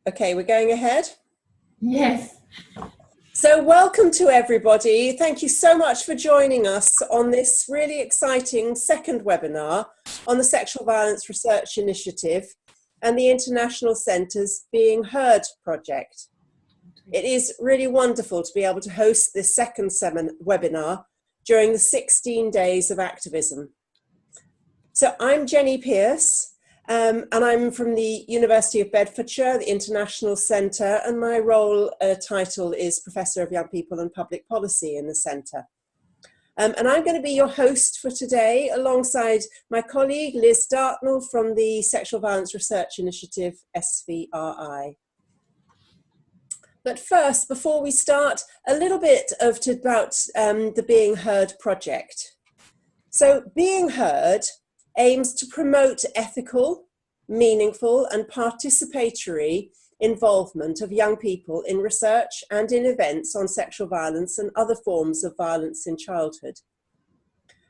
Okay, we're going ahead? Yes. So welcome to everybody. Thank you so much for joining us on this really exciting second webinar on the Sexual Violence Research Initiative and the International Centre's Being Heard project. It is really wonderful to be able to host this second webinar during the 16 days of activism. So I'm Jenny Pearce, and I'm from the University of Bedfordshire, the International Centre, and my role title is Professor of Young People and Public Policy in the Centre. And I'm going to be your host for today alongside my colleague Liz Dartnell from the Sexual Violence Research Initiative, SVRI. But first, before we start, a little bit about the Being Heard project. So Being Heard aims to promote ethical, meaningful and participatory involvement of young people in research and in events on sexual violence and other forms of violence in childhood.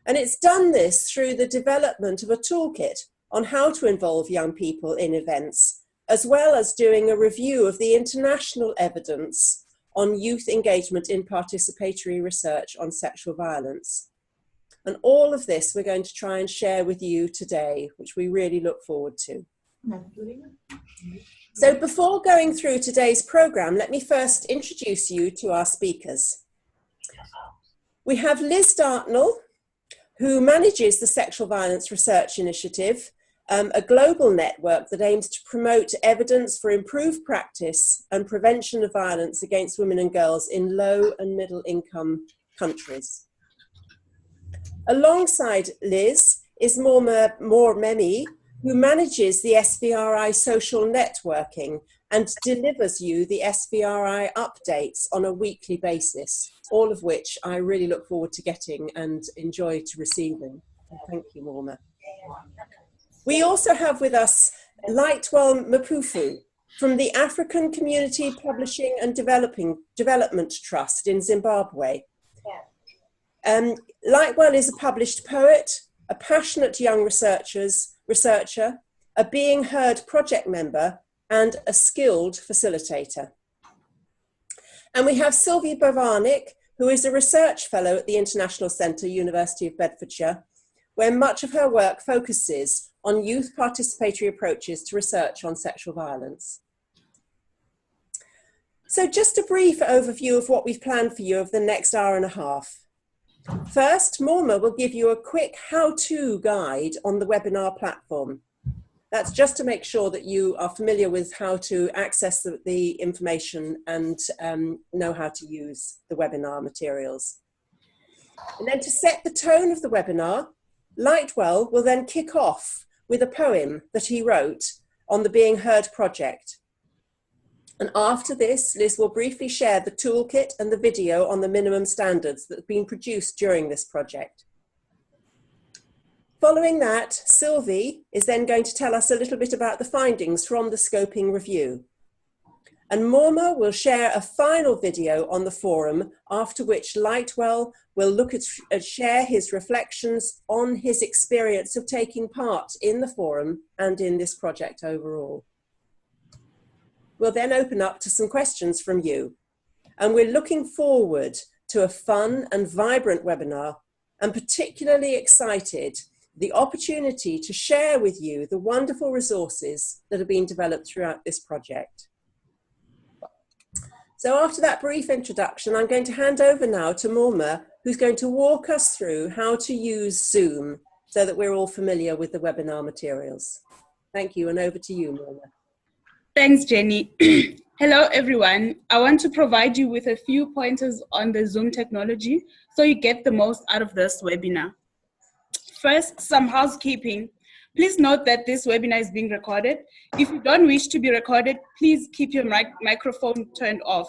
And it's done this through the development of a toolkit on how to involve young people in events, as well as doing a review of the international evidence on youth engagement in participatory research on sexual violence. And all of this we're going to try and share with you today, which we really look forward to. So before going through today's programme, let me first introduce you to our speakers. We have Liz Dartnell, who manages the Sexual Violence Research Initiative, a global network that aims to promote evidence for improved practice and prevention of violence against women and girls in low and middle income countries. Alongside Liz is Mourma Memi, who manages the SVRI social networking and delivers you the SVRI updates on a weekly basis, all of which I really look forward to getting and enjoy to receiving. Thank you, Mourma. We also have with us Lightwell Mapufu from the African Community Publishing and Development Trust in Zimbabwe. Lightwell is a published poet, a passionate young researcher, a Being Heard project member, and a skilled facilitator. And we have Sylvie Bovanik, who is a research fellow at the International Centre, University of Bedfordshire, where much of her work focuses on youth participatory approaches to research on sexual violence. So just a brief overview of what we've planned for you over the next hour and a half. First, Mourma will give you a quick how-to guide on the webinar platform. That's just to make sure that you are familiar with how to access the information and know how to use the webinar materials. And then to set the tone of the webinar, Lightwell will then kick off with a poem that he wrote on the Being Heard project. And after this, Liz will briefly share the toolkit and the video on the minimum standards that have been produced during this project. Following that, Sylvie is then going to tell us a little bit about the findings from the scoping review. And Mourma will share a final video on the forum, after which Lightwell will look at share his reflections on his experience of taking part in the forum and in this project overall. We'll then open up to some questions from you. And we're looking forward to a fun and vibrant webinar, and particularly excited the opportunity to share with you the wonderful resources that have been developed throughout this project. So after that brief introduction, I'm going to hand over now to Mourma, who's going to walk us through how to use Zoom so that we're all familiar with the webinar materials. Thank you, and over to you, Mourma. Thanks, Jenny. Hello, everyone. I want to provide you with a few pointers on the Zoom technology so you get the most out of this webinar. First, some housekeeping. Please note that this webinar is being recorded. If you don't wish to be recorded, please keep your microphone turned off.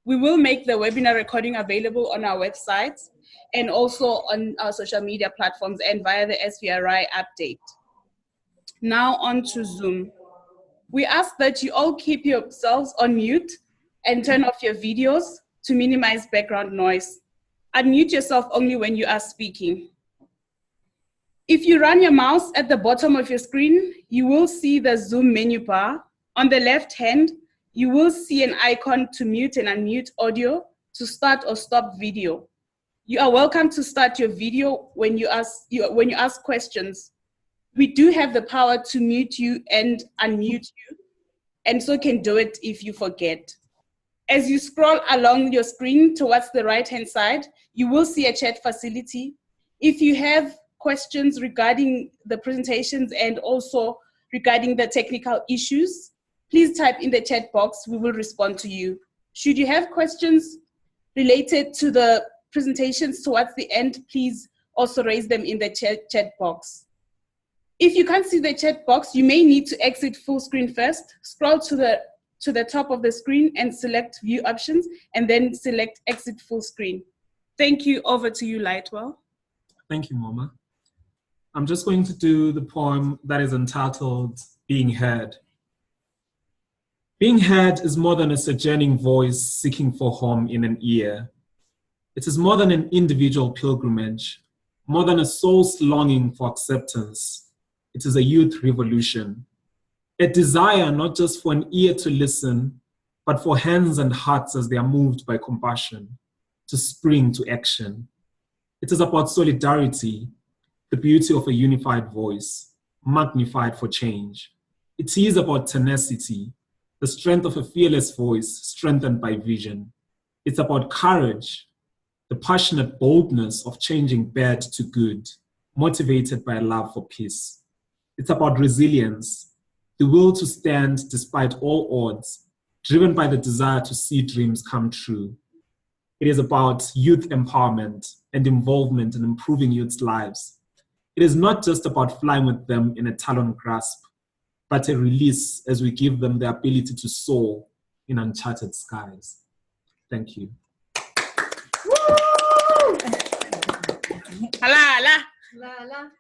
We will make the webinar recording available on our website and also on our social media platforms and via the SVRI update. Now on to Zoom. We ask that you all keep yourselves on mute and turn off your videos to minimize background noise. Unmute yourself only when you are speaking. If you run your mouse at the bottom of your screen, you will see the Zoom menu bar. On the left hand, You will see an icon to mute and unmute audio, to start or stop video. You are welcome to start your video when you ask questions. We do have the power to mute you and unmute you, and so can do it if you forget. As you scroll along your screen towards the right-hand side, you will see a chat facility. If you have questions regarding the presentations and also regarding the technical issues, please type in the chat box. We will respond to you. Should you have questions related to the presentations towards the end, please also raise them in the chat box. If you can't see the chat box, you may need to exit full screen first, scroll to the top of the screen and select view options, and then select exit full screen. Thank you. Over to you, Lightwell. Thank you, Mama. I'm just going to do the poem that is entitled Being Heard. Being heard is more than a sojourning voice seeking for home in an ear. It is more than an individual pilgrimage, more than a soul's longing for acceptance. It is a youth revolution, a desire not just for an ear to listen, but for hands and hearts as they are moved by compassion, to spring to action. It is about solidarity, the beauty of a unified voice, magnified for change. It is about tenacity, the strength of a fearless voice strengthened by vision. It's about courage, the passionate boldness of changing bad to good, motivated by a love for peace. It's about resilience, the will to stand despite all odds, driven by the desire to see dreams come true. It is about youth empowerment and involvement in improving youth's lives. It is not just about flying with them in a talon grasp, but a release as we give them the ability to soar in uncharted skies. Thank you. Woo! Hala, Lala.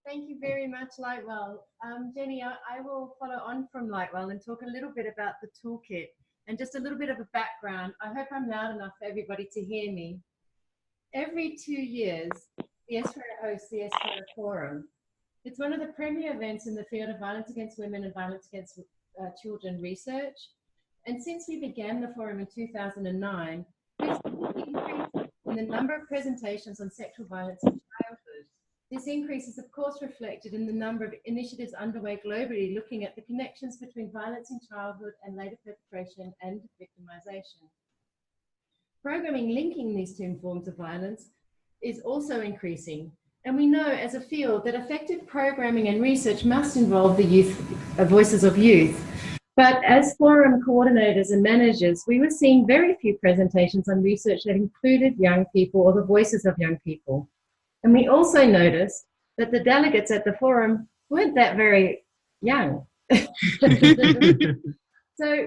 Thank you very much, Lightwell. Jenny, I will follow on from Lightwell and talk a little bit about the toolkit and just a little bit of a background. I hope I'm loud enough for everybody to hear me. Every 2 years, the SFRA hosts the SFRA Forum. It's one of the premier events in the field of violence against women and violence against children research. And since we began the forum in 2009, we've seen an increase in the number of presentations on sexual violence in childhood. This increase is of course reflected in the number of initiatives underway globally looking at the connections between violence in childhood and later perpetration and victimization. Programming linking these two forms of violence is also increasing. And we know as a field that effective programming and research must involve the voices of youth. But as forum coordinators and managers, we were seeing very few presentations on research that included young people or the voices of young people. And we also noticed that the delegates at the forum weren't that very young. So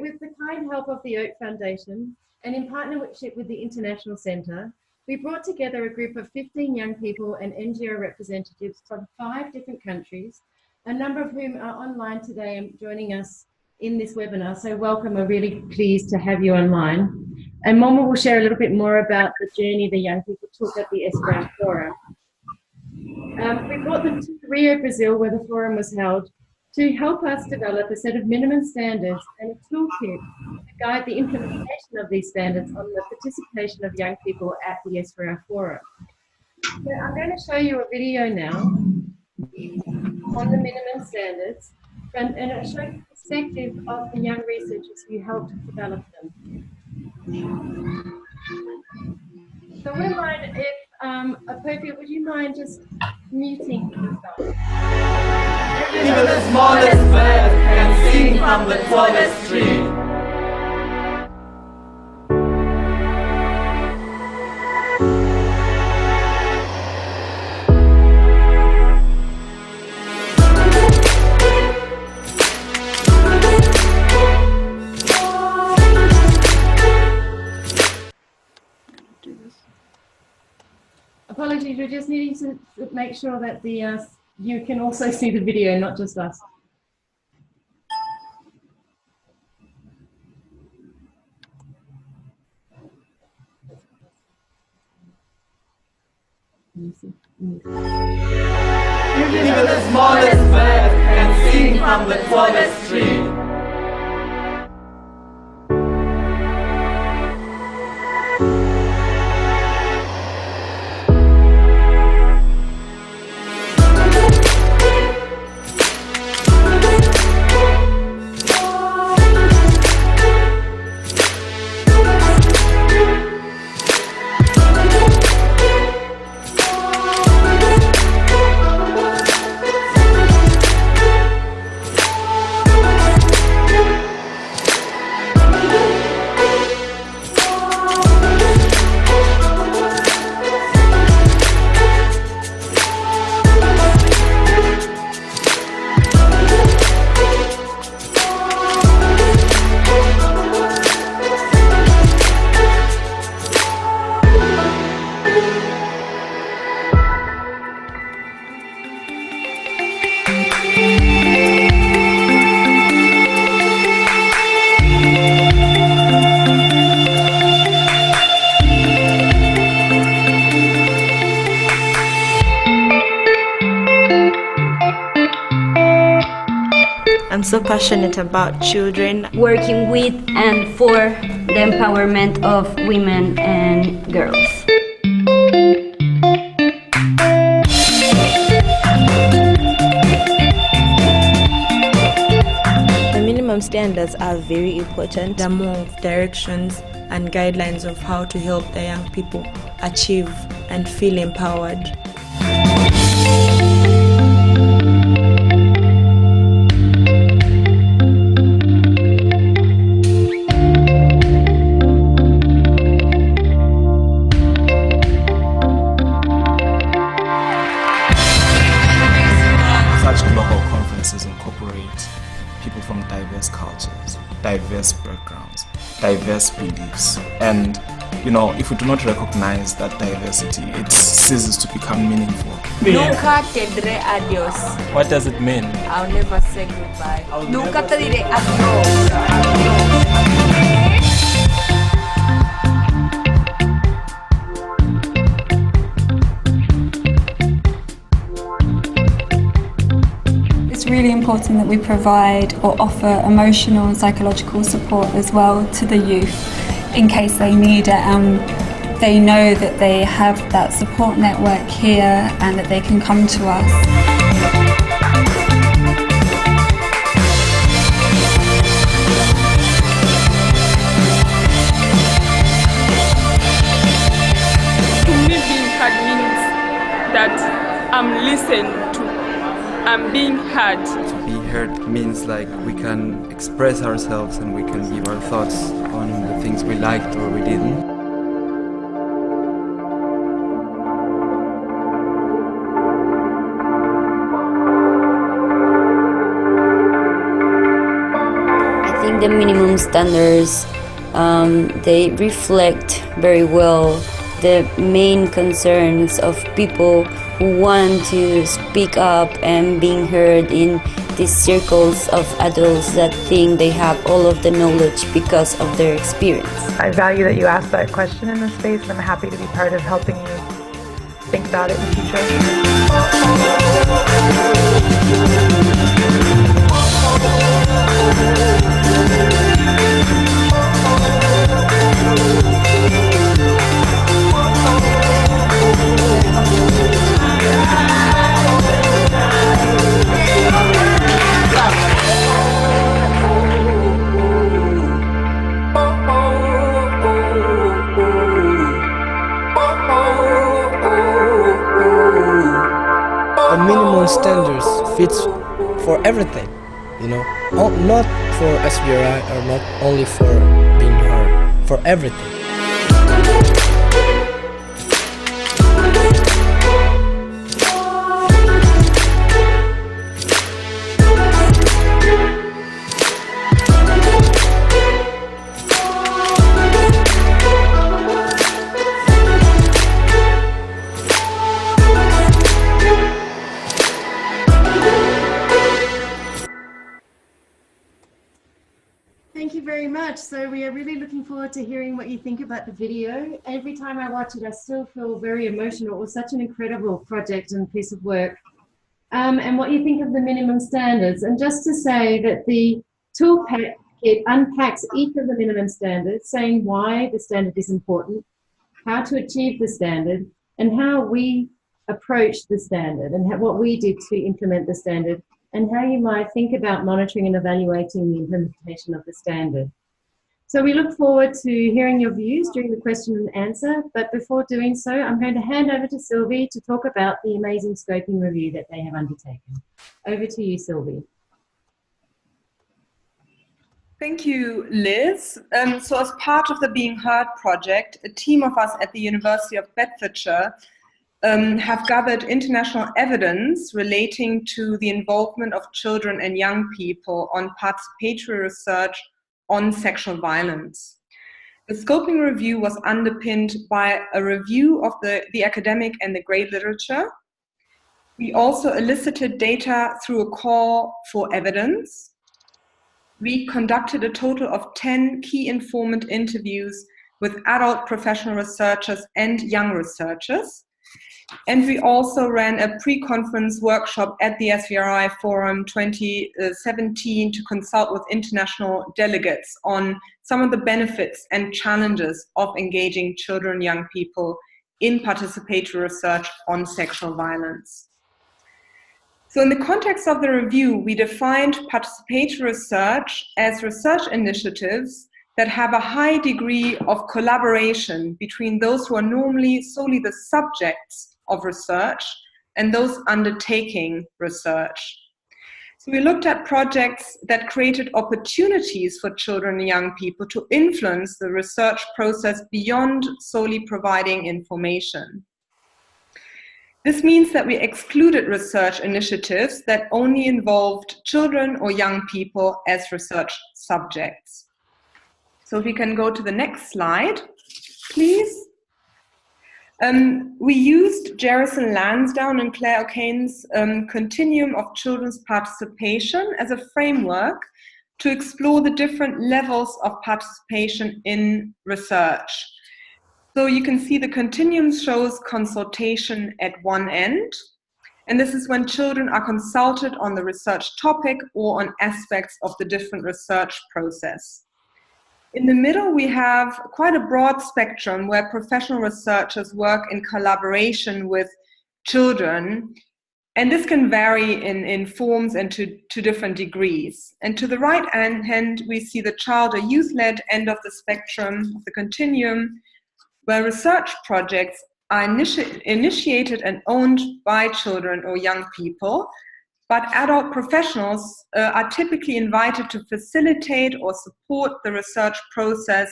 with the kind help of the Oak Foundation and in partnership with the International Centre, we brought together a group of 15 young people and NGO representatives from 5 different countries, a number of whom are online today and joining us in this webinar. So welcome, we're really pleased to have you online. And Momo will share a little bit more about the journey the young people took at the SFRA Forum. We brought them to Rio, Brazil, where the forum was held, to help us develop a set of minimum standards and a toolkit to guide the implementation of these standards on the participation of young people at the SFRA Forum. So I'm going to show you a video now on the minimum standards, and it'll show you the perspective of the young researchers who helped develop them. So would mind if, Appropriate, would you mind just muting yourself? Even the smallest bird can sing from the tallest tree. Apologies, we're just needing to make sure that the you can also see the video, not just us. Even the smallest bird can sing from the tallest tree. I'm so passionate about children. Working with and for the empowerment of women and girls. The minimum standards are very important. There are more directions and guidelines of how to help the young people achieve and feel empowered. Such global conferences incorporate people from diverse cultures, diverse backgrounds, diverse beliefs, and if we do not recognize that diversity, it ceases to become meaningful. Nunca tendré adiós. What does it mean? I'll never say goodbye. Nunca te diré adiós. It's really important that we provide or offer emotional and psychological support as well to the youth in case they need it, and they know that they have that support network here and that they can come to us. To me, being heard means that I'm listened to, I'm being heard. To be heard means like we can express ourselves and we can give our thoughts on the things we liked or we didn't. I think the minimum standards, they reflect very well the main concerns of people who want to speak up and being heard in these circles of adults that think they have all of the knowledge because of their experience. I value that you asked that question in this space, and I'm happy to be part of helping you think about it in the The minimum standards fits for everything, not for SBRI or not only for being heard, for everything. Thank you very much. So we are really looking forward to hearing what you think about the video. Every time I watch it, I still feel very emotional. It was such an incredible project and piece of work. And what you think of the minimum standards. And just to say that the toolkit unpacks each of the minimum standards, saying why the standard is important, how to achieve the standard, and how we approach the standard, and what we did to implement the standard, and how you might think about monitoring and evaluating the implementation of the standard. So we look forward to hearing your views during the question and answer, but before doing so, I'm going to hand over to Sylvie to talk about the amazing scoping review that they have undertaken. Over to you, Sylvie. Thank you, Liz. So as part of the Being Heard project, a team of us at the University of Bedfordshire have gathered international evidence relating to the involvement of children and young people on participatory research on sexual violence. The scoping review was underpinned by a review of the academic and the grade literature. We also elicited data through a call for evidence. We conducted a total of 10 key informant interviews with adult professional researchers and young researchers. And we also ran a pre-conference workshop at the SVRI Forum 2017 to consult with international delegates on some of the benefits and challenges of engaging children and young people in participatory research on sexual violence. So in the context of the review, we defined participatory research as research initiatives that have a high degree of collaboration between those who are normally solely the subjects of research and those undertaking research. So we looked at projects that created opportunities for children and young people to influence the research process beyond solely providing information. This means that we excluded research initiatives that only involved children or young people as research subjects. So if we can go to the next slide, please. We used Jerison Lansdowne and Claire O'Kane's continuum of children's participation as a framework to explore the different levels of participation in research. So you can see the continuum shows consultation at one end, and this is when children are consulted on the research topic or on aspects of the different research process. In the middle, we have quite a broad spectrum where professional researchers work in collaboration with children, and this can vary in forms and to different degrees. And to the right hand, we see the child or youth-led end of the spectrum of the continuum, where research projects are initiated and owned by children or young people, but adult professionals are typically invited to facilitate or support the research process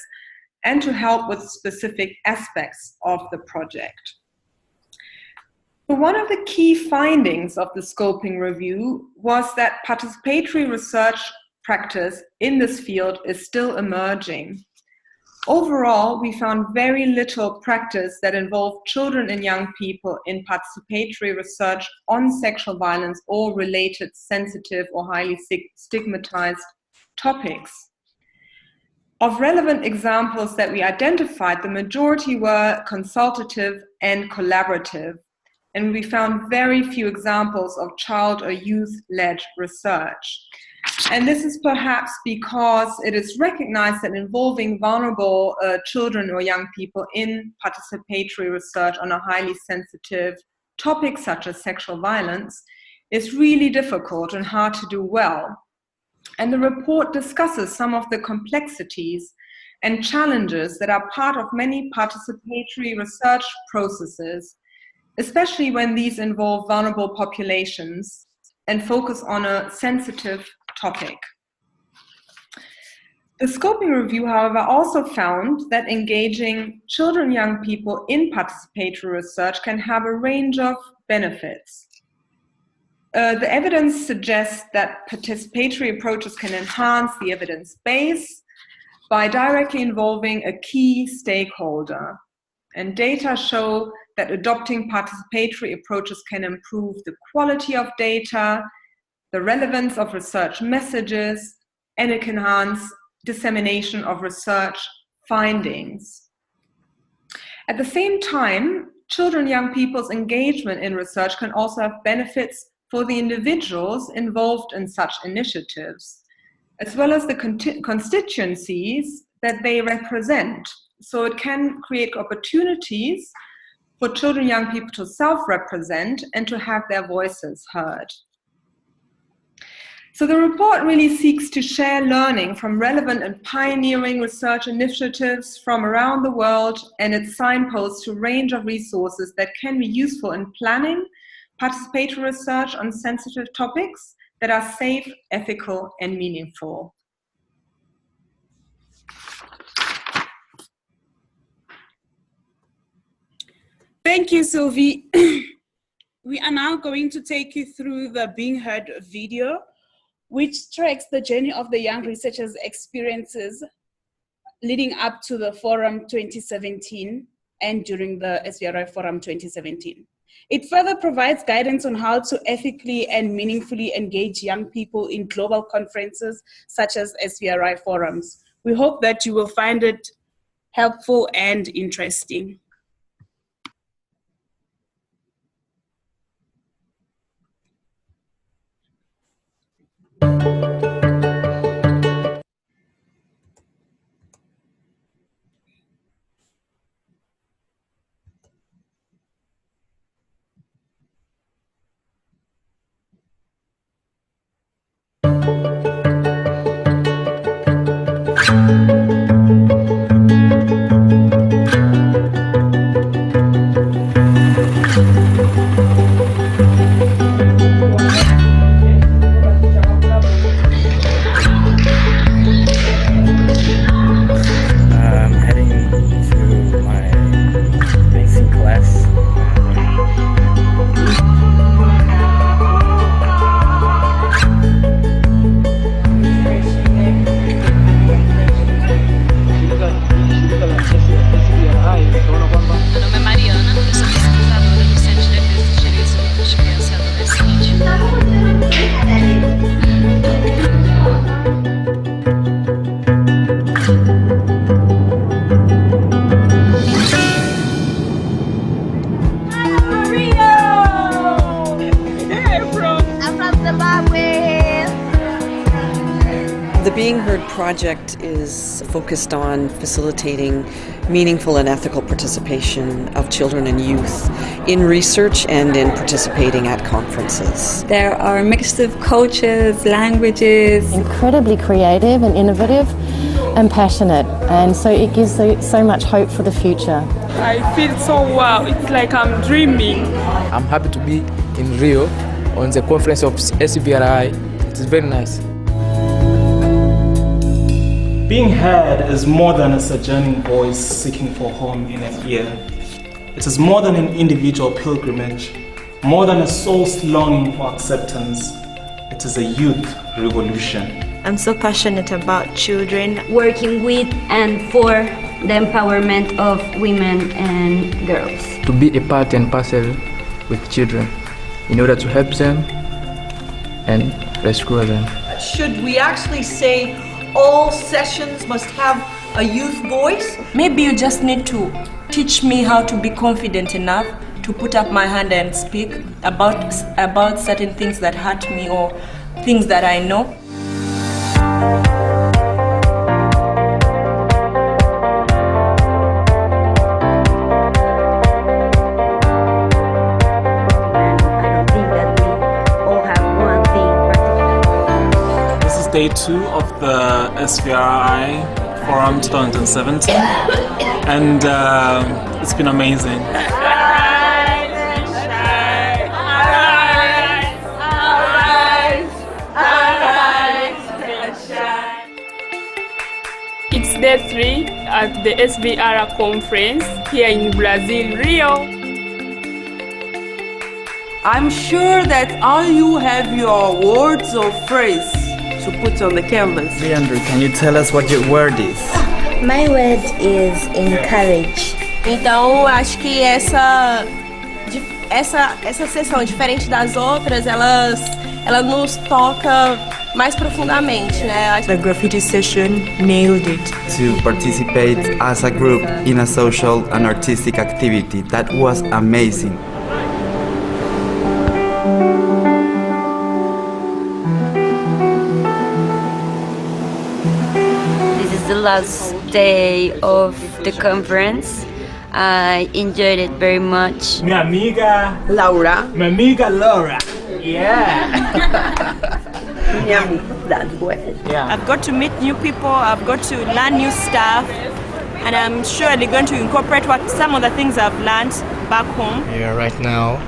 and to help with specific aspects of the project. So one of the key findings of the scoping review was that participatory research practice in this field is still emerging. Overall, we found very little practice that involved children and young people in participatory research on sexual violence or related sensitive or highly stigmatized topics. Of relevant examples that we identified, the majority were consultative and collaborative, and we found very few examples of child or youth-led research. And this is perhaps because it is recognized that involving vulnerable children or young people in participatory research on a highly sensitive topic such as sexual violence is really difficult and hard to do well. And the report discusses some of the complexities and challenges that are part of many participatory research processes, especially when these involve vulnerable populations and focus on a sensitive topic. The scoping review, however, also found that engaging children and young people in participatory research can have a range of benefits. The evidence suggests that participatory approaches can enhance the evidence base by directly involving a key stakeholder. And data show that adopting participatory approaches can improve the quality of data, the relevance of research messages, and it can enhance dissemination of research findings. At the same time, children and young people's engagement in research can also have benefits for the individuals involved in such initiatives, as well as the constituencies that they represent. So it can create opportunities for children and young people to self-represent and to have their voices heard. So the report really seeks to share learning from relevant and pioneering research initiatives from around the world, and it signposts to a range of resources that can be useful in planning participatory research on sensitive topics that are safe, ethical, and meaningful. Thank you, Sylvie. We are now going to take you through the Being Heard video, which tracks the journey of the young researchers' experiences leading up to the Forum 2017 and during the SVRI Forum 2017. It further provides guidance on how to ethically and meaningfully engage young people in global conferences such as SVRI forums. We hope that you will find it helpful and interesting. The Being Heard project is focused on facilitating meaningful and ethical participation of children and youth in research and in participating at conferences. There are a mix of cultures, languages. Incredibly creative and innovative and passionate, and so it gives so much hope for the future. I feel so wow, it's like I'm dreaming. I'm happy to be in Rio on the conference of SVRI. It's very nice. Being heard is more than a sojourning voice seeking for home in a ear. It is more than an individual pilgrimage, more than a soul's longing for acceptance. It is a youth revolution. I'm so passionate about children. Working with and for the empowerment of women and girls. To be a part and parcel with children in order to help them and rescue them. Should we actually say all sessions must have a youth voice? Maybe you just need to teach me how to be confident enough to put up my hand and speak about certain things that hurt me or things that I know. Day 2 of the SVRI Forum 2017, and it's been amazing. It's day 3 at the SVRI conference here in Brazil, Rio. I'm sure that all you have your words or phrase to put on the canvas. Leandro, can you tell us what your word is? My word is encourage. Então, acho que essa sessão, diferente das outras, ela nos toca mais profundamente, né? The graffiti session nailed it. To participate as a group in a social and artistic activity. That was amazing. The last day of the conference. I enjoyed it very much. Mi amiga Laura. Mi amiga Laura. Yeah. Yeah. I've got to meet new people, I've got to learn new stuff, and I'm surely going to incorporate some of the things I've learned back home. We are right now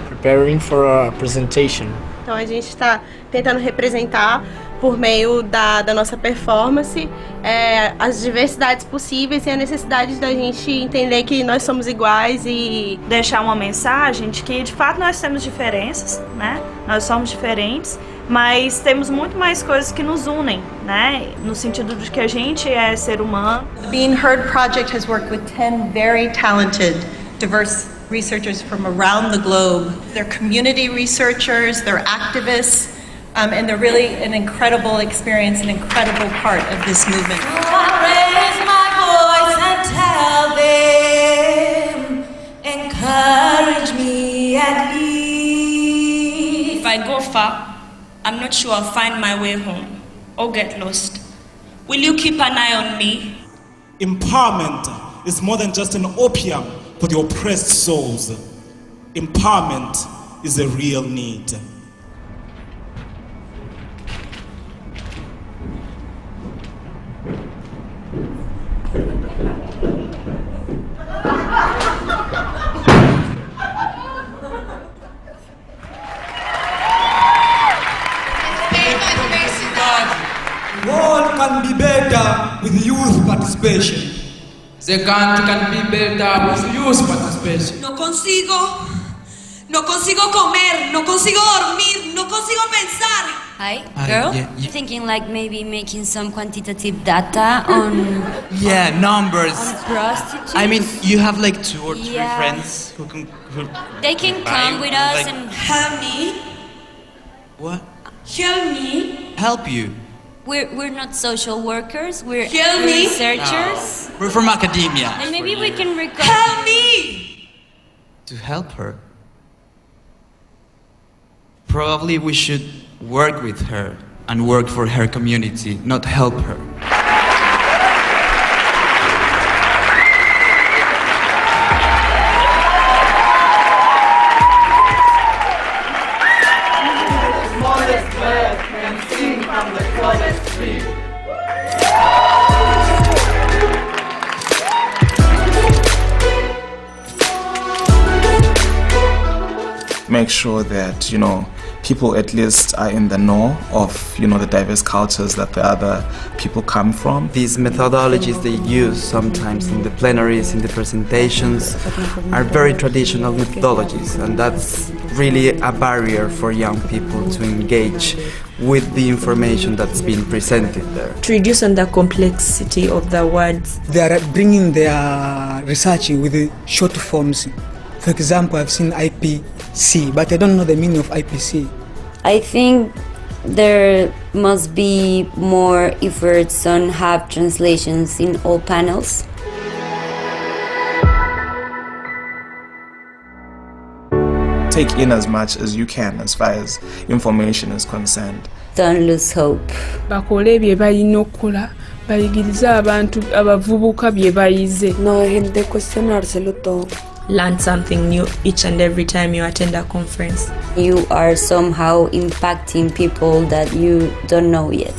preparing for a presentation. Então a gente está tentando representar por meio da nossa performance as diversidades possíveis e a necessidade da gente entender que nós somos iguais e deixar uma mensagem de que de fato nós temos diferenças, né? Nós somos diferentes, mas temos muito mais coisas que nos unem, né? No sentido de que a gente é ser humano. The Being Heard project has worked with 10 very talented, diverse researchers from around the globe. They're community researchers, they're activists, and they're really an incredible experience, an incredible part of this movement. I raise my voice and tell them, encourage me at least. If I go far, I'm not sure I'll find my way home or get lost. Will you keep an eye on me? Empowerment is more than just an opium for the oppressed souls. Empowerment is a real need. The world can be better with youth participation. The country can be better with youth participation. No consigo comer, no consigo dormir, no consigo pensar. Hi, girl. Yeah. Thinking like maybe making some quantitative data on numbers. on prostitutes. I mean, you have like 2 or 3 Yeah. friends who They can come with us like, and help me. What? Help me. Help you. we're not social workers. We're Help me. researchers. We're from academia. And maybe we can record. Help me. To help her. Probably we should work with her and work for her community, not help her. Smallest bird can sing from the tallest tree. Make sure that, people at least are in the know of, the diverse cultures that the other people come from. These methodologies they use sometimes in the plenaries, in the presentations, are very traditional methodologies, and that's really a barrier for young people to engage with the information that's being presented there. To reduce on the complexity of the words. They are bringing their research with the short forms. For example, I've seen IPC, but I don't know the meaning of IPC. I think there must be more efforts on have translations in all panels. Take in as much as you can as far as information is concerned. Don't lose hope. Bakole bye balina okukola bayigirize abantu abavubuka bye bayize. No, gente cuestionárselo todo. Learn something new each and every time you attend a conference. You are somehow impacting people that you don't know yet.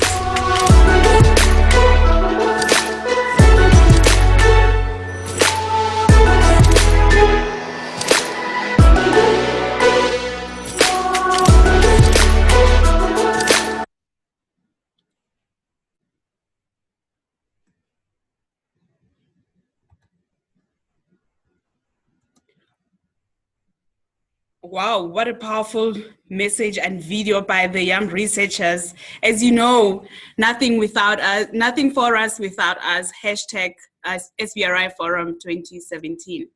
Wow, what a powerful message and video by the young researchers. As you know, nothing without us, nothing for us without us, hashtag SBRI Forum 2017.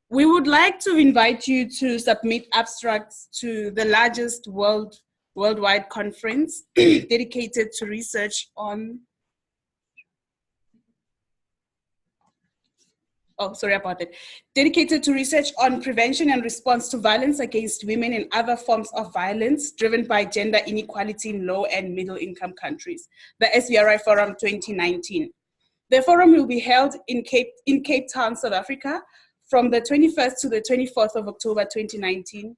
We would like to invite you to submit abstracts to the largest worldwide conference dedicated to research on dedicated to research on prevention and response to violence against women and other forms of violence driven by gender inequality in low and middle income countries, the SBRI Forum 2019. The forum will be held in Cape Town, South Africa, from the 21st to the 24th of October 2019.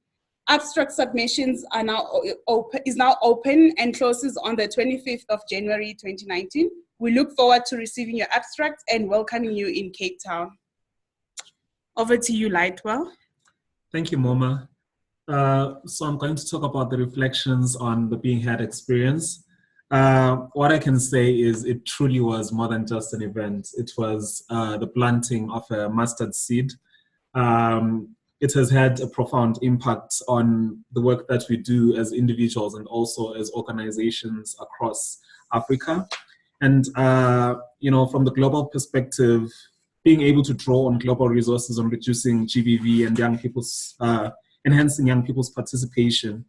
Abstract submissions are now open and closes on the 25th of January 2019. We look forward to receiving your abstracts and welcoming you in Cape Town. Over to you, Lightwell. Thank you, Moma. So I'm going to talk about the reflections on the Being Heard experience. What I can say is it truly was more than just an event. It was the planting of a mustard seed. It has had a profound impact on the work that we do as individuals and also as organizations across Africa. And, from the global perspective, being able to draw on global resources on reducing GBV and enhancing young people's participation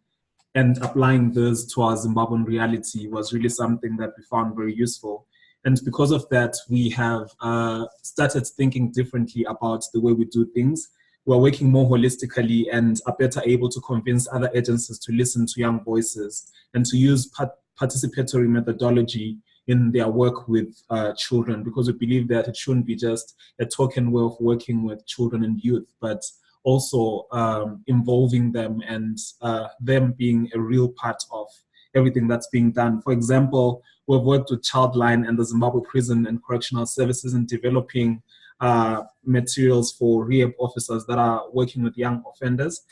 and applying this to our Zimbabwean reality was really something that we found very useful. And because of that, we have started thinking differently about the way we do things. We're working more holistically and are better able to convince other agencies to listen to young voices and to use participatory methodology in their work with children, because we believe that it shouldn't be just a token way of working with children and youth, but also involving them and them being a real part of everything that's being done. For example, we've worked with Childline and the Zimbabwe Prison and Correctional Services in developing materials for rehab officers that are working with young offenders.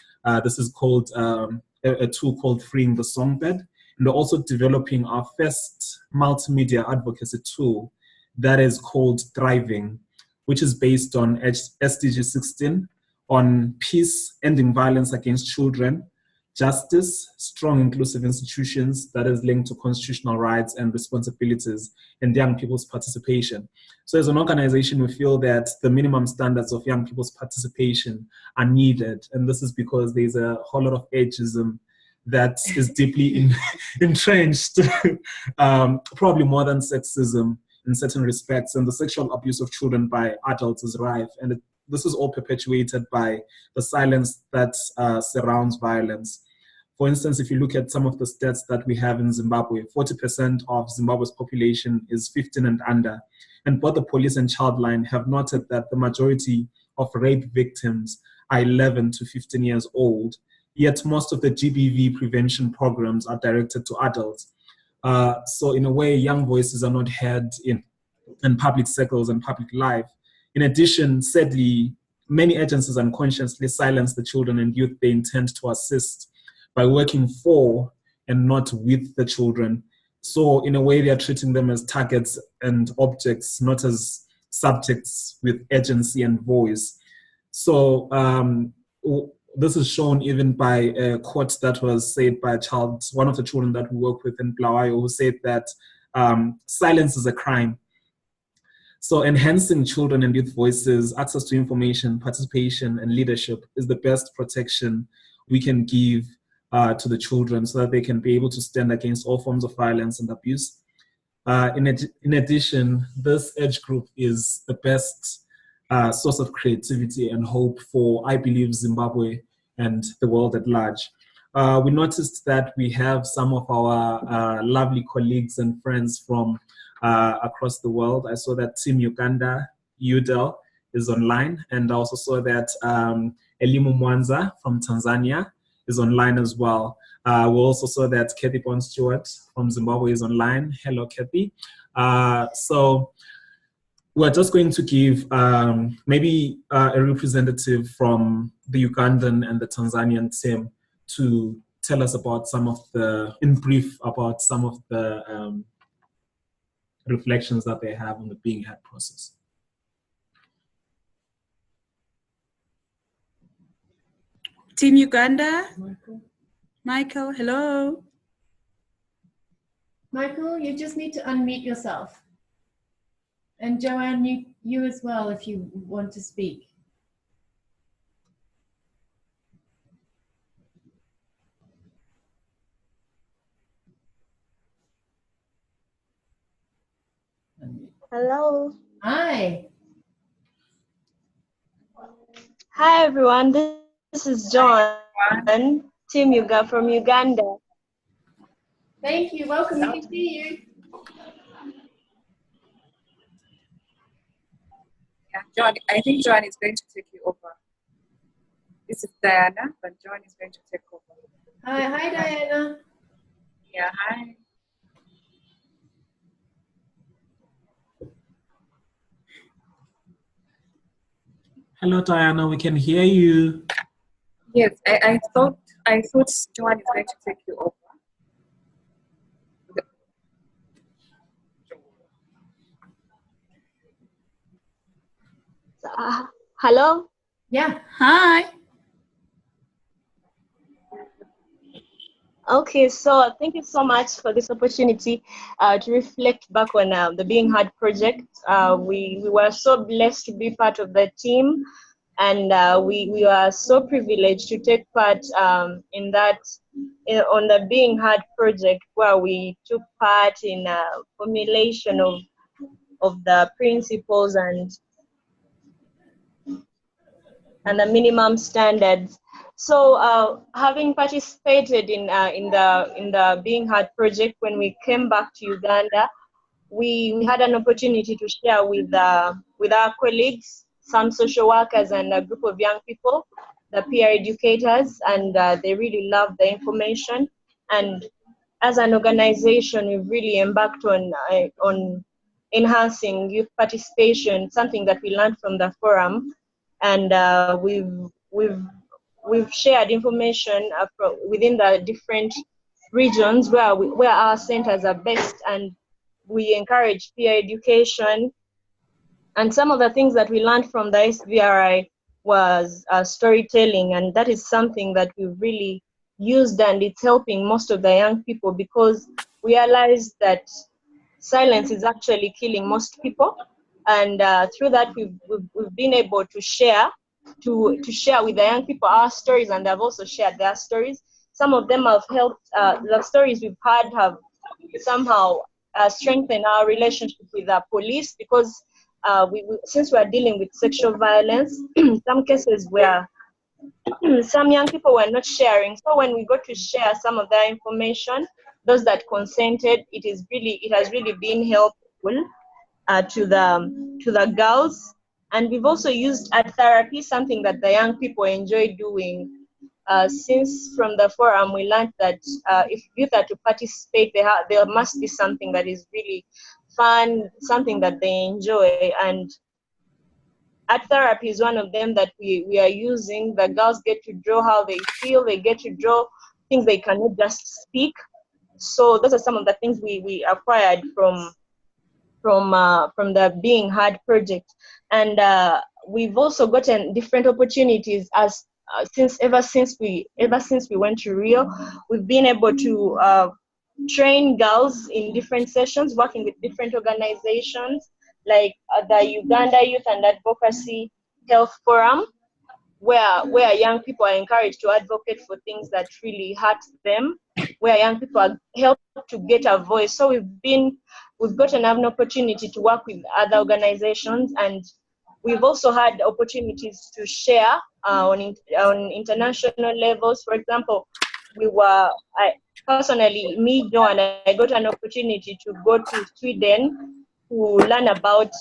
This is called a tool called Freeing the Songbird. And we're also developing our first multimedia advocacy tool that is called Thriving, which is based on SDG 16 on peace, ending violence against children, justice, strong inclusive institutions that is linked to constitutional rights and responsibilities, and young people's participation. So as an organization, we feel that the minimum standards of young people's participation are needed. And this is because there's a whole lot of ageism that is deeply entrenched, probably more than sexism in certain respects, and the sexual abuse of children by adults is rife. And this is all perpetuated by the silence that surrounds violence. For instance, if you look at some of the stats that we have in Zimbabwe, 40% of Zimbabwe's population is 15 and under. And both the police and Childline have noted that the majority of rape victims are 11 to 15 years old, yet most of the GBV prevention programs are directed to adults. So in a way, young voices are not heard in public circles and public life. In addition, sadly, many agencies unconsciously silence the children and youth they intend to assist by working for and not with the children. So in a way, they are treating them as targets and objects, not as subjects with agency and voice. So this is shown even by a quote that was said by a child, one of the children that we work with in Bulawayo, who said that silence is a crime. So enhancing children and youth voices, access to information, participation, and leadership is the best protection we can give to the children so that they can be able to stand against all forms of violence and abuse. In addition, this age group is the best source of creativity and hope for, I believe, Zimbabwe and the world at large. We noticed that we have some of our lovely colleagues and friends from across the world. I saw that Team Uganda, UDEL, is online, and I also saw that Elimu Mwanza from Tanzania is online as well. We also saw that Kathy Bond-Stewart from Zimbabwe is online. Hello, Kathy. So we're just going to give maybe a representative from the Ugandan and the Tanzanian team to tell us about some of the, in brief, about some of the reflections that they have on the Being Heard process. Team Uganda. Michael, hello. Michael, you just need to unmute yourself. And Joanne, you as well, if you want to speak. Hello. Hi. Hi, everyone. This is John, Team Yuga from Uganda. Thank you. Welcome. We can see you. Yeah, John, I think John is going to take you over. This is Diana, but John is going to take over. Hi, Diana. Yeah, hi. Hello, Diana, we can hear you. Yes, I thought John is going to take you over. Hello? Yeah. Hi. Okay, so thank you so much for this opportunity to reflect back on the Being Heard project. We were so blessed to be part of the team, and we are so privileged to take part on the Being Heard project, where we took part in formulation of the principles and the minimum standards. So having participated in the Being Heard project, when we came back to Uganda, we had an opportunity to share with our colleagues, some social workers and a group of young people, the peer educators, and they really loved the information. And as an organization, we've really embarked on enhancing youth participation, something that we learned from the forum, and we've shared information within the different regions where our centers are based, and we encourage peer education. And some of the things that we learned from the SVRI was storytelling, and that is something that we've really used, and it's helping most of the young people, because we realized that silence is actually killing most people. And through that, we've been able to share with the young people our stories, and they've also shared their stories. Some of them have helped, the stories we've had have somehow strengthened our relationship with the police, because since we are dealing with sexual violence, some cases where some young people were not sharing. So when we got to share some of their information, those that consented, it has really been helpful to the girls. And we've also used art therapy, something that the young people enjoy doing. Since from the forum we learned that if youth are to participate, there must be something that is really fun, something that they enjoy, and art therapy is one of them that we are using. The girls get to draw how they feel, they get to draw things they cannot just speak. So those are some of the things we acquired from the Being Heard project. And we've also gotten different opportunities as ever since we went to Rio. We've been able to train girls in different sessions, working with different organizations like the Uganda Youth and Advocacy Health Forum, where young people are encouraged to advocate for things that really hurt them, where young people are helped to get a voice. So we've gotten an opportunity to work with other organizations, and we've also had opportunities to share on international levels. For example, me, Joan, I got an opportunity to go to Sweden to learn about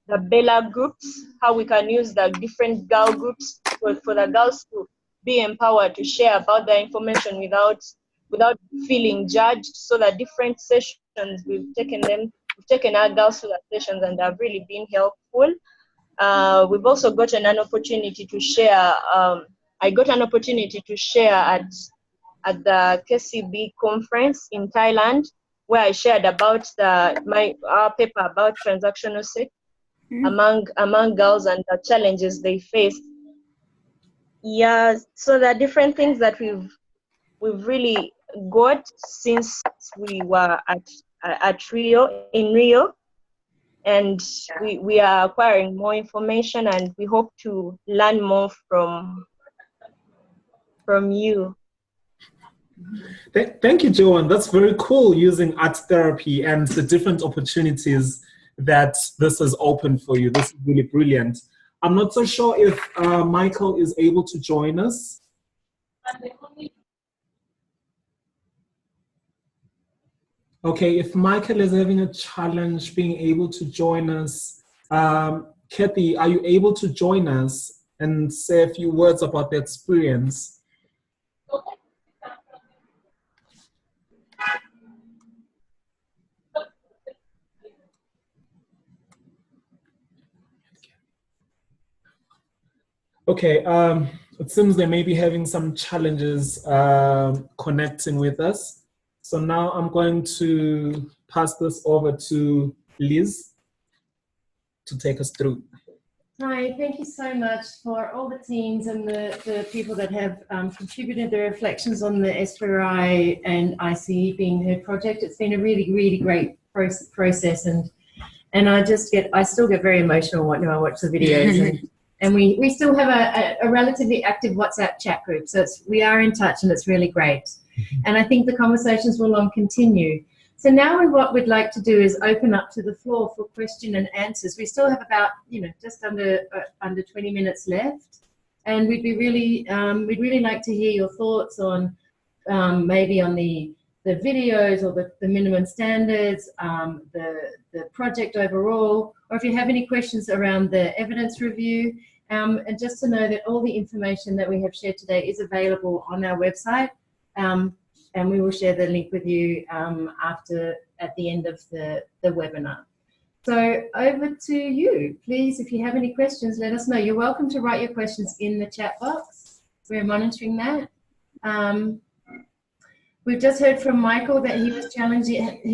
the Bella groups, how we can use the different girl groups for the girls to be empowered to share about their information without feeling judged. So the different sessions we've taken our girls to the sessions, and have really been helpful. We've also gotten an opportunity to share. I got an opportunity to share at the KCB conference in Thailand, where I shared about our paper about transactional sex among girls and the challenges they face. Yeah, so there are different things that we've really got since we were at Rio, and we are acquiring more information, and we hope to learn more from you. Thank you, Joan. That's very cool, using art therapy and the different opportunities that this has opened for you. This is really brilliant. I'm not so sure if Michael is able to join us. Okay, if Michael is having a challenge being able to join us, Kathy, are you able to join us and say a few words about the experience? Okay, it seems they may be having some challenges connecting with us. So now I'm going to pass this over to Liz to take us through. Hi, thank you so much for all the teams and the people that have contributed their reflections on the S4I and ICE Being Heard project. It's been a really, really great process, and I still get very emotional when I watch the videos. And we still have a relatively active WhatsApp chat group, so we are in touch, and it's really great. And I think the conversations will continue. So now what we'd like to do is open up to the floor for question and answers. We still have about just under 20 minutes left, and we'd really like to hear your thoughts on maybe on the videos or the minimum standards, the project overall, or if you have any questions around the evidence review. And just to know that all the information that we have shared today is available on our website, and we will share the link with you at the end of the webinar. So over to you. Please, if you have any questions, let us know. You're welcome to write your questions in the chat box. We're monitoring that. We've just heard from Michael that he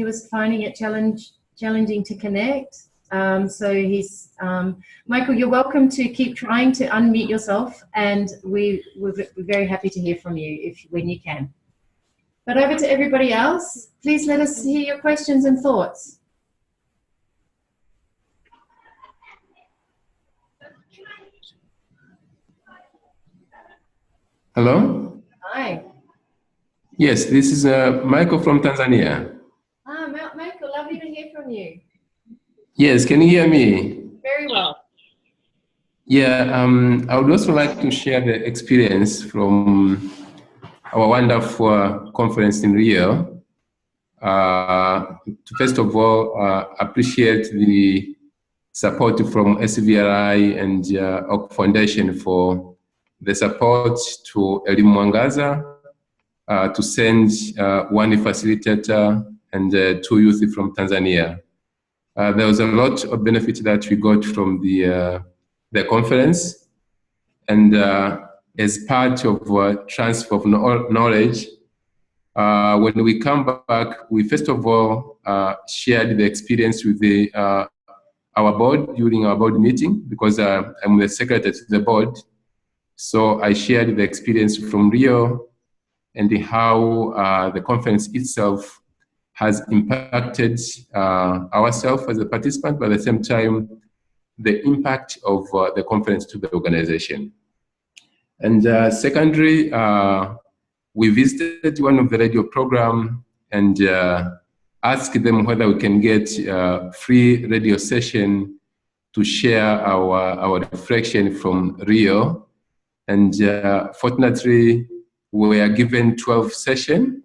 was finding it challenging to connect. So Michael, you're welcome to keep trying to unmute yourself, and we're very happy to hear from you when you can. But over to everybody else, please let us hear your questions and thoughts. Hello? Hi. Yes, this is Michael from Tanzania. Michael, lovely to hear from you. Yes, can you hear me? Very well. Yeah, I would also like to share the experience from our wonderful conference in Rio. To first of all, appreciate the support from SVRI and Oak Foundation for the support to Elimu Mwangaza to send one facilitator and 2 youth from Tanzania. There was a lot of benefit that we got from the conference, and as part of transfer of knowledge, when we come back, we first of all shared the experience with our board during our board meeting, because I'm the secretary to the board. So I shared the experience from Rio and how the conference itself has impacted ourselves as a participant, but at the same time, the impact of the conference to the organization. And secondly, we visited one of the radio program and asked them whether we can get a free radio session to share our reflection from Rio. And fortunately, we were given 12 sessions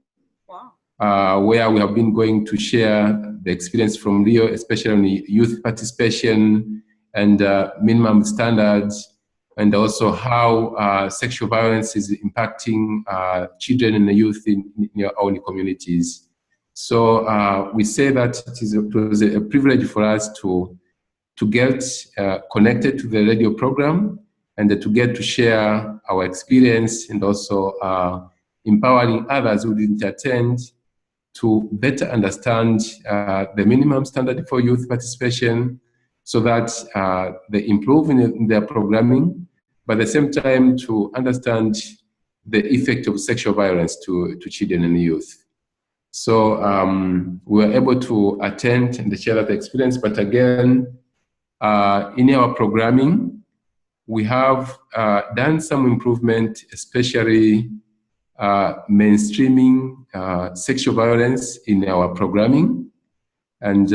where we have been going to share the experience from Rio, especially on youth participation and minimum standards, and also how sexual violence is impacting children and the youth in your own communities. So we say that it was a privilege for us to get connected to the radio program and to get to share our experience, and also empowering others who didn't attend to better understand the minimum standard for youth participation, so that they improve in their programming, but at the same time to understand the effect of sexual violence to children and youth. So we were able to attend and share that experience, but again, in our programming, we have done some improvement, especially mainstreaming sexual violence in our programming. And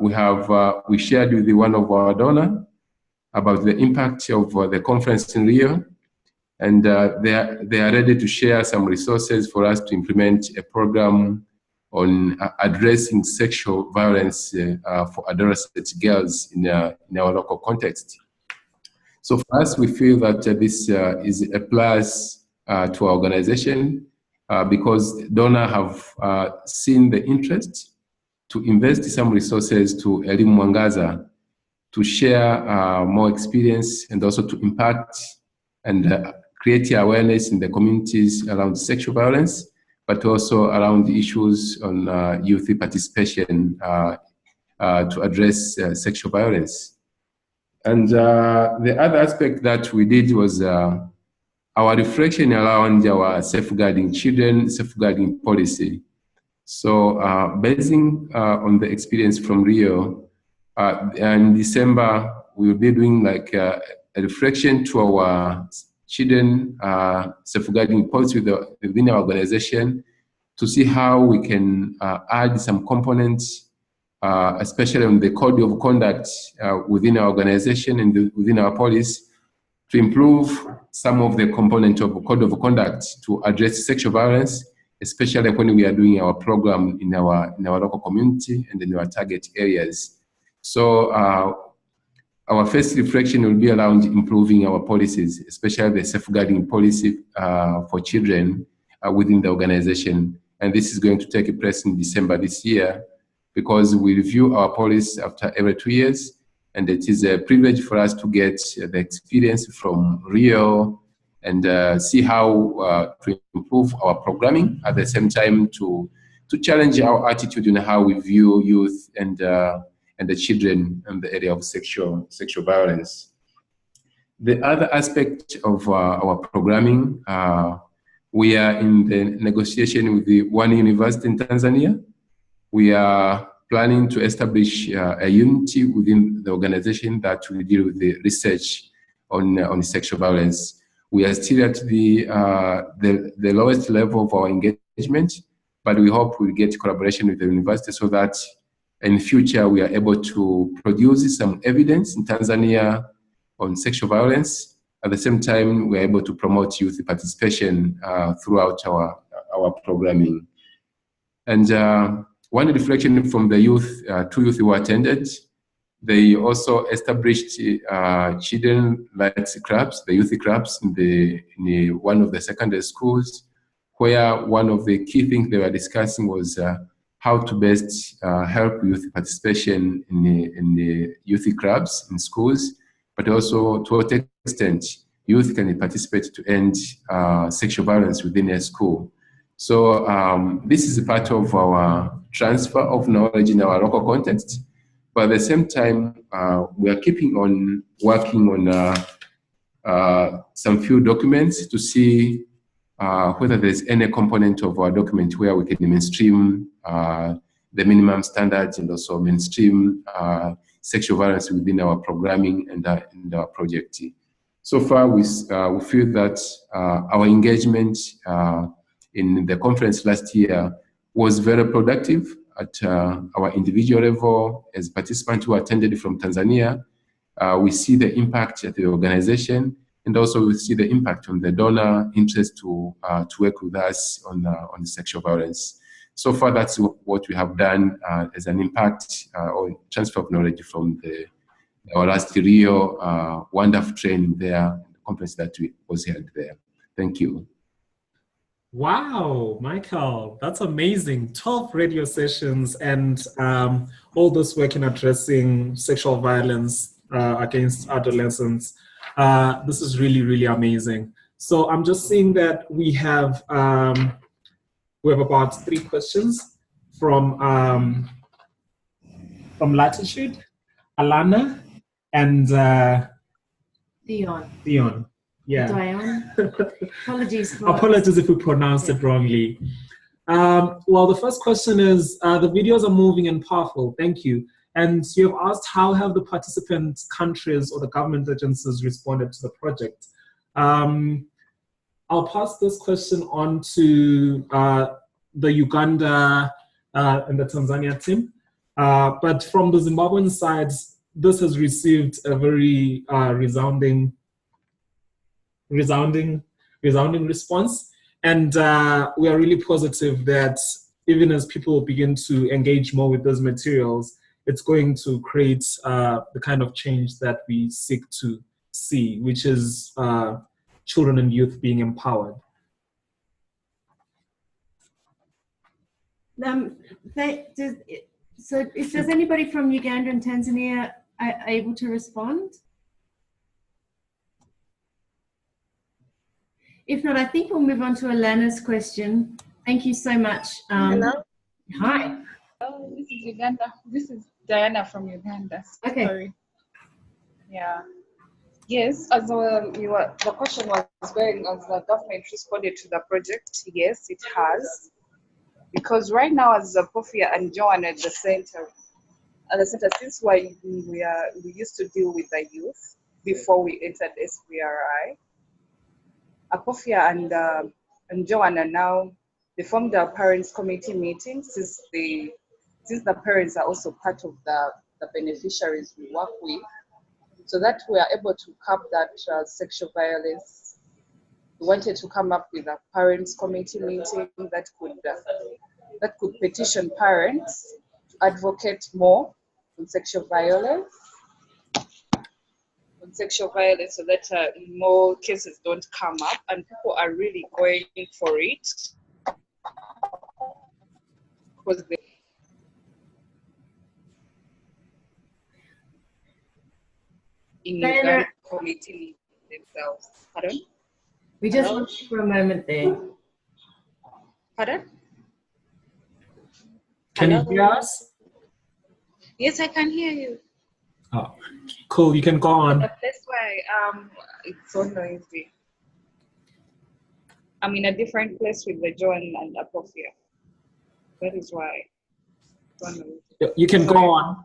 we shared with one of our donors about the impact of the conference in Rio. And they are ready to share some resources for us to implement a program on addressing sexual violence for adolescent girls in our local context. So for us, we feel that this is a plus to our organization because donors have seen the interest to invest some resources to Elimu Mwangaza to share more experience and also to impact and create awareness in the communities around sexual violence, but also around the issues on youth participation to address sexual violence. And the other aspect that we did was our reflection around our safeguarding children, safeguarding policy. So basing on the experience from Rio, in December, we will be doing like a reflection to our children safeguarding policy within our organization to see how we can add some components, especially on the code of conduct within our organization and within our policy, to improve some of the components of code of conduct to address sexual violence, especially when we are doing our program in our local community and in our target areas. So our first reflection will be around improving our policies, especially the safeguarding policy for children within the organization. And this is going to take place in December this year, because we review our policy after every 2 years. And it is a privilege for us to get the experience from Rio and see how to improve our programming, at the same time to challenge our attitude in how we view youth and the children in the area of sexual violence. The other aspect of our programming, we are in the negotiation with the one university in Tanzania. We are planning to establish a unity within the organization that will deal with the research on sexual violence. We are still at the lowest level of our engagement, but we hope we'll get collaboration with the university so that in the future we are able to produce some evidence in Tanzania on sexual violence. At the same time, we're able to promote youth participation throughout our programming. And one reflection from the youth, 2 youth who attended, they also established children rights clubs, the youth clubs, in one of the secondary schools, where one of the key things they were discussing was how to best help youth participation in the youth clubs in schools, but also to what extent youth can participate to end sexual violence within a school. So this is a part of our transfer of knowledge in our local context, but at the same time, we are keeping on working on some few documents to see whether there's any component of our document where we can mainstream the minimum standards and also mainstream sexual violence within our programming and our project. So far, we feel that our engagement in the conference last year was very productive at our individual level. As participants who attended from Tanzania, we see the impact at the organization, and also we see the impact on the donor interest to work with us on sexual violence. So far, that's what we have done as an impact or transfer of knowledge from our last Rio wonderful training there, the conference that was held there. Thank you. Wow, Michael, that's amazing. 12 radio sessions and all this work in addressing sexual violence against adolescents. This is really, really amazing. So I'm just seeing that we have about 3 questions from Latitude, Alana, and Dion. Yeah. Dion. Apologies. Apologies if we pronounced it wrongly. Well, the first question is, the videos are moving and powerful. Thank you. And you have asked, how have the participant countries or the government agencies responded to the project? I'll pass this question on to the Uganda and the Tanzania team. But from the Zimbabwean side, this has received a very resounding response. And we are really positive that even as people begin to engage more with those materials, it's going to create the kind of change that we seek to see, which is children and youth being empowered. So does anybody from Uganda and Tanzania able to respond? If not, I think we'll move on to Alana's question. Thank you so much. Hello. Hi. Oh, this is Uganda. This is Diana from Uganda. Okay. Sorry. Yeah. Yes, as the question was going, as the government responded to the project, yes, it has. Because right now, as Apofia and Joan at the center, since we used to deal with the youth before we entered SBRI, Apofia and Joan are now, they formed a parents committee meeting since the parents are also part of the beneficiaries we work with, so that we are able to curb that sexual violence. We wanted to come up with a parents committee meeting that could petition parents to advocate more on sexual violence, so that more cases don't come up, and people are really going for it because they in Uganda committee themselves. Pardon? We just lost you for a moment there. Pardon? Can you hear us? Yes, I can hear you. Oh, cool. You can go on. That's why it's so noisy. I'm in a different place with the Joan and Apofia. That is why. You can go on.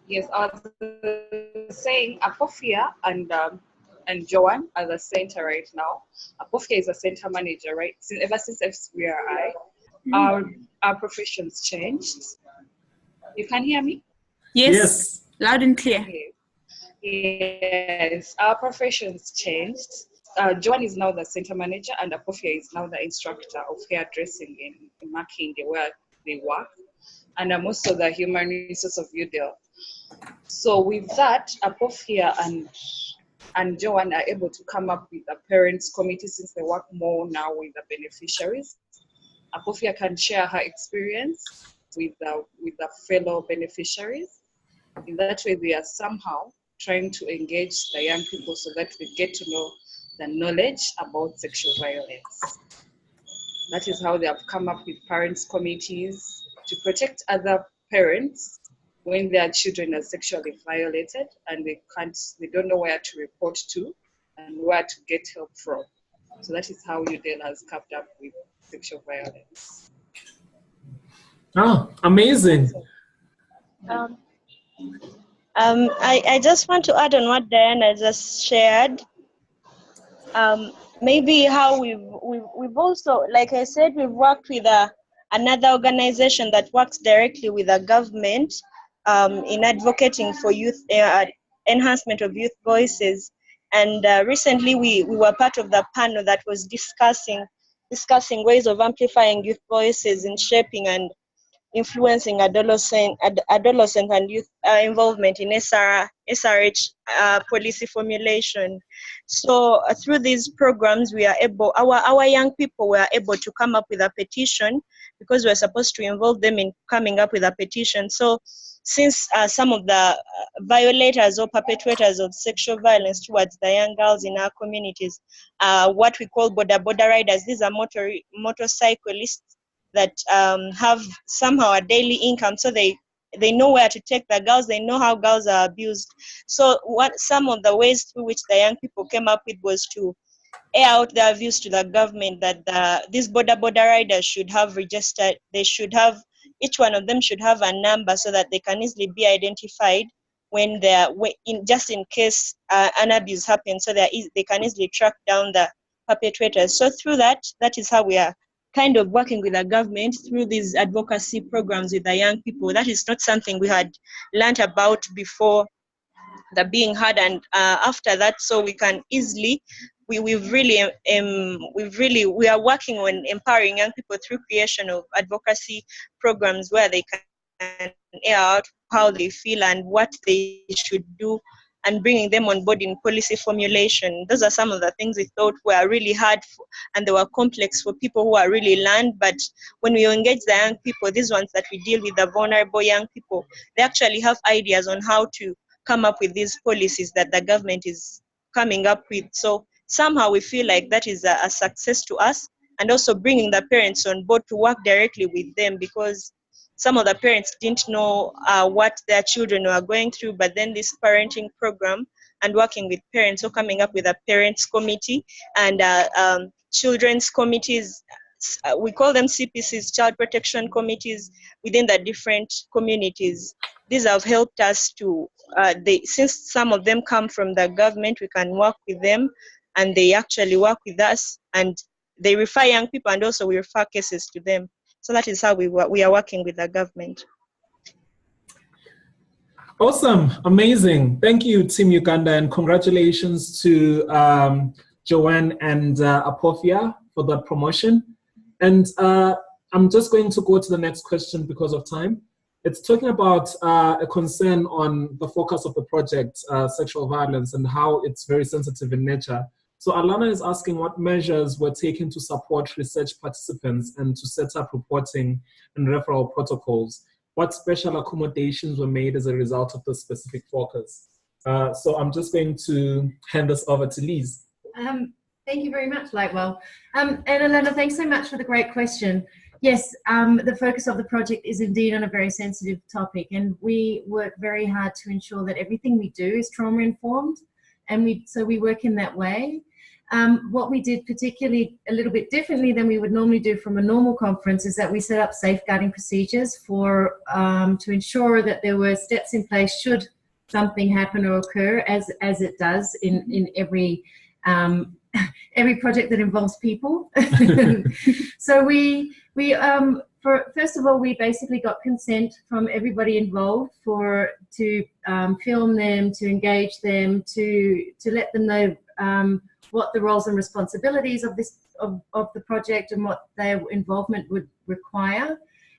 Yes, I was saying Apofia and Joan are the center right now. Apofia is a center manager, right? Ever since SBRI, our professions changed. You can hear me? Yes. Loud and clear. Okay. Yes, our professions changed. Joan is now the center manager and Apofia is now the instructor of hairdressing in Makinde where they work. And I'm also the human resource of UDEL. So with that, Apofia and Joan are able to come up with a parents committee since they work more now with the beneficiaries. Apofia can share her experience with the fellow beneficiaries. In that way, they are somehow trying to engage the young people so that we get to know the knowledge about sexual violence. That is how they have come up with parents committees to protect other parents when their children are sexually violated and they don't know where to report to and where to get help from. So that is how UDEL has come up with sexual violence. Oh, amazing. I just want to add on what Diana just shared. Maybe how we've also, like I said, we've worked with another organization that works directly with the government in advocating for youth enhancement of youth voices. And recently we were part of the panel that was discussing ways of amplifying youth voices in shaping and influencing adolescent and youth involvement in SRH policy formulation. So through these programs, we are able, our young people were able to come up with a petition because we're supposed to involve them in coming up with a petition. So since some of the violators or perpetrators of sexual violence towards the young girls in our communities, what we call border riders, these are motorcyclists that have somehow a daily income, so they know where to take the girls, they know how girls are abused. So some of the ways through which the young people came up with was to air out their views to the government that these border riders should have registered, each one of them should have a number so that they can easily be identified when just in case an abuse happens, so they can easily track down the perpetrators. So through that is how we are kind of working with the government through these advocacy programs with the young people. That is not something we had learned about before the being heard, and after that, so we can easily, we are working on empowering young people through creation of advocacy programs where they can air out how they feel and what they should do, and bringing them on board in policy formulation. Those are some of the things we thought were really hard and they were complex for people who are really learned. But when we engage the young people, these ones that we deal with, the vulnerable young people, they actually have ideas on how to come up with these policies that the government is coming up with. So somehow we feel like that is a success to us, and also bringing the parents on board to work directly with them, because some of the parents didn't know what their children were going through, but then this parenting program and working with parents, so coming up with a parents committee and children's committees, we call them CPCs, child protection committees, within the different communities. These have helped us to, since some of them come from the government, we can work with them and they actually work with us, and they refer young people and also we refer cases to them. So that is how we are working with the government. Awesome, amazing. Thank you, Team Uganda, and congratulations to Joanne and Apofia for that promotion. And I'm just going to go to the next question because of time. It's talking about a concern on the focus of the project, sexual violence, and how it's very sensitive in nature. So Alana is asking what measures were taken to support research participants and to set up reporting and referral protocols. What special accommodations were made as a result of the specific focus? So I'm just going to hand this over to Liz. Thank you very much, Lightwell. And Alana, thanks so much for the great question. Yes, the focus of the project is indeed on a very sensitive topic, and we work very hard to ensure that everything we do is trauma-informed, and so we work in that way. What we did particularly a little bit differently than we would normally do from a normal conference is that we set up safeguarding procedures for to ensure that there were steps in place should something happen or occur, as it does in every project that involves people. So we First of all, we basically got consent from everybody involved to film them, to engage them, to let them know what the roles and responsibilities of the project and what their involvement would require.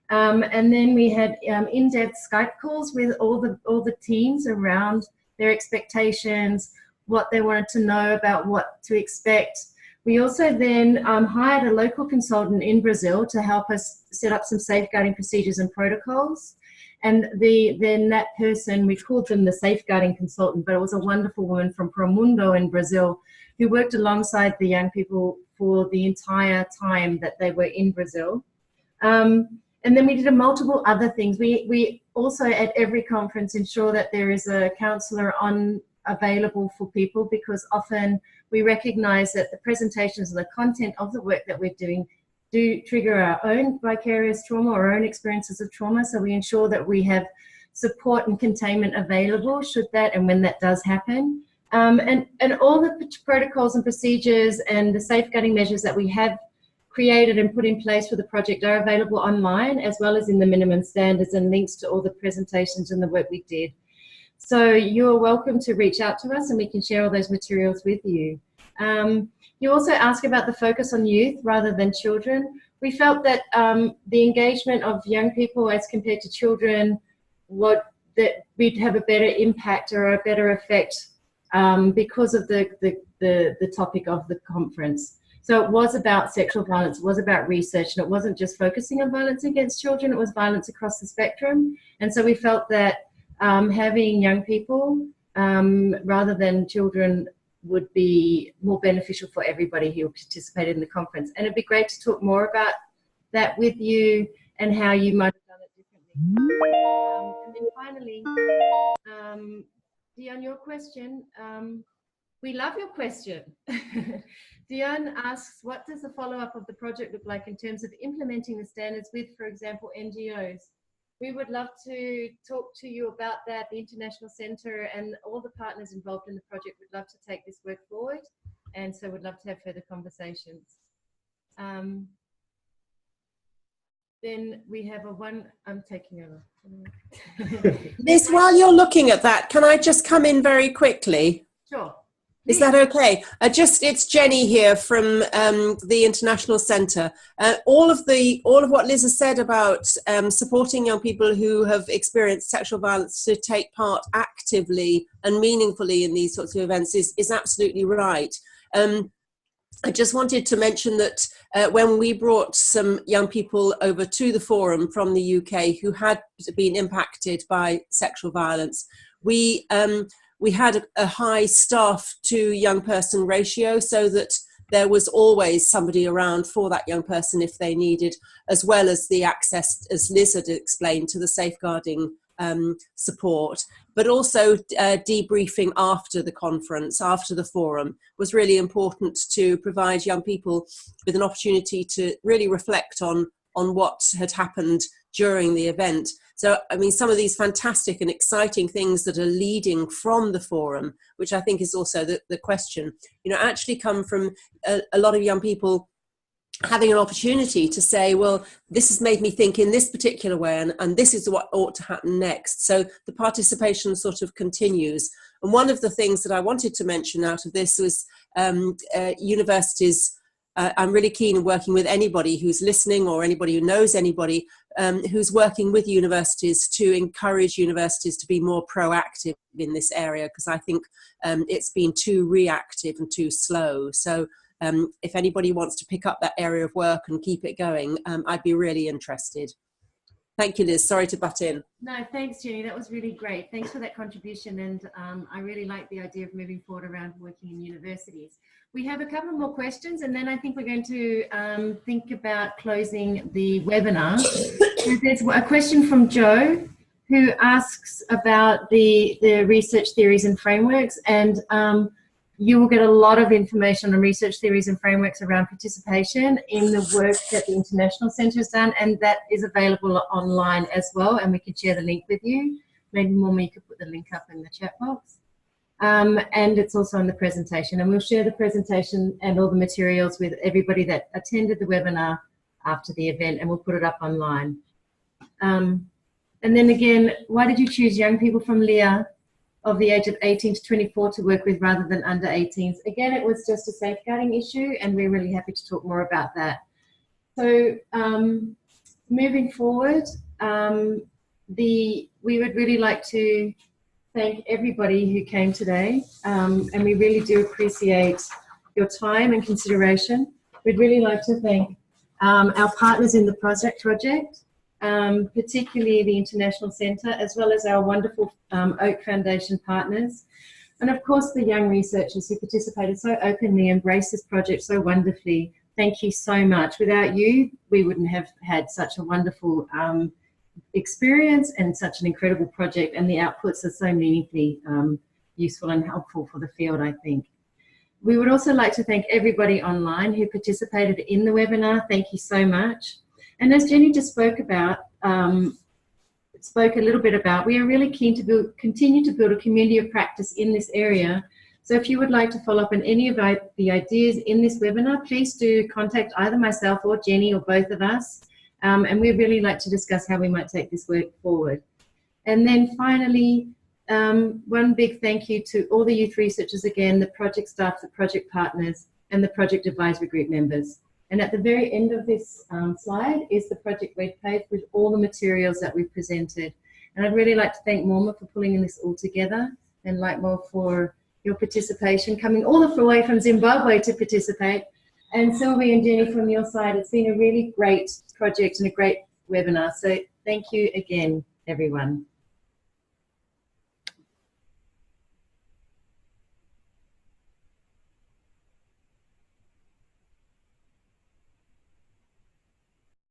And then we had in-depth Skype calls with all the teams around their expectations, what they wanted to know about what to expect. We also then hired a local consultant in Brazil to help us set up some safeguarding procedures and protocols. And then that person, we called them the safeguarding consultant, but it was a wonderful woman from Promundo in Brazil who worked alongside the young people for the entire time that they were in Brazil. And then we did multiple other things. We also at every conference ensure that there is a counsellor available for people, because often we recognize that the presentations and the content of the work that we're doing do trigger our own vicarious trauma or our own experiences of trauma. So we ensure that we have support and containment available should that and when that does happen. And all the protocols and procedures and the safeguarding measures that we have created and put in place for the project are available online, as well as in the minimum standards and links to all the presentations and the work we did. So you're welcome to reach out to us and we can share all those materials with you. You also ask about the focus on youth rather than children. We felt that the engagement of young people as compared to children, that we'd have a better impact or a better effect because of the topic of the conference. So it was about sexual violence, it was about research, and it wasn't just focusing on violence against children, it was violence across the spectrum. And so we felt that having young people rather than children would be more beneficial for everybody who participated in the conference. And it'd be great to talk more about that with you and how you might have done it differently. And then finally, Dion, your question. We love your question. Dion asks, what does the follow-up of the project look like in terms of implementing the standards with, for example, NGOs? We would love to talk to you about that. The International Centre and all the partners involved in the project would love to take this work forward, and so would love to have further conversations. Then we have I'm taking over. Liz, while you're looking at that, can I just come in very quickly? Sure. Is that okay? It's Jenny here from the International Centre. All of what Liz has said about supporting young people who have experienced sexual violence to take part actively and meaningfully in these sorts of events is absolutely right. I just wanted to mention that when we brought some young people over to the forum from the UK who had been impacted by sexual violence, we had a high staff to young person ratio, so that there was always somebody around for that young person if they needed, as well as the access, as Liz had explained, to the safeguarding support. But also debriefing after the conference, after the forum, was really important to provide young people with an opportunity to really reflect on what had happened during the event. So, I mean, some of these fantastic and exciting things that are leading from the forum, which I think is also the question, actually come from a lot of young people having an opportunity to say, well, this has made me think in this particular way, and this is what ought to happen next. So the participation sort of continues. And one of the things that I wanted to mention out of this was universities. I'm really keen on working with anybody who's listening or anybody who knows anybody who's working with universities to encourage universities to be more proactive in this area, because I think it's been too reactive and too slow. So if anybody wants to pick up that area of work and keep it going, I'd be really interested. Thank you, Liz. Sorry to butt in. No, thanks, Jenny. That was really great. Thanks for that contribution. And I really like the idea of moving forward around working in universities. We have a couple more questions, and then I think we're going to think about closing the webinar. So there's a question from Joe, who asks about the research theories and frameworks, and you will get a lot of information on research theories and frameworks around participation in the work that the International Centre has done, and that is available online as well, and we can share the link with you. Maybe Moma, you could put the link up in the chat box. And it's also in the presentation, and we'll share the presentation and all the materials with everybody that attended the webinar after the event, and we'll put it up online. And then again, why did you choose young people from Leah of the age of 18 to 24 to work with rather than under 18s? Again, it was just a safeguarding issue, and we're really happy to talk more about that. So moving forward, we would really like to thank everybody who came today, and we really do appreciate your time and consideration. We'd really like to thank our partners in the project, particularly the International Centre, as well as our wonderful Oak Foundation partners. And of course, the young researchers who participated so openly, embraced this project so wonderfully. Thank you so much. Without you, we wouldn't have had such a wonderful experience and such an incredible project, and the outputs are so meaningfully useful and helpful for the field, I think. We would also like to thank everybody online who participated in the webinar. Thank you so much. And as Jenny just spoke a little bit about, we are really keen to continue to build a community of practice in this area. So if you would like to follow up on any of the ideas in this webinar, please do contact either myself or Jenny or both of us. And we'd really like to discuss how we might take this work forward. And then finally, one big thank you to all the youth researchers again, the project staff, the project partners, and the project advisory group members. And at the very end of this slide is the project webpage with all the materials that we've presented. And I'd really like to thank Morma for pulling this all together, and Lightmore for your participation, coming all the way from Zimbabwe to participate. And Sylvie and Jenny, from your side, it's been a really great project and a great webinar. So thank you again, everyone.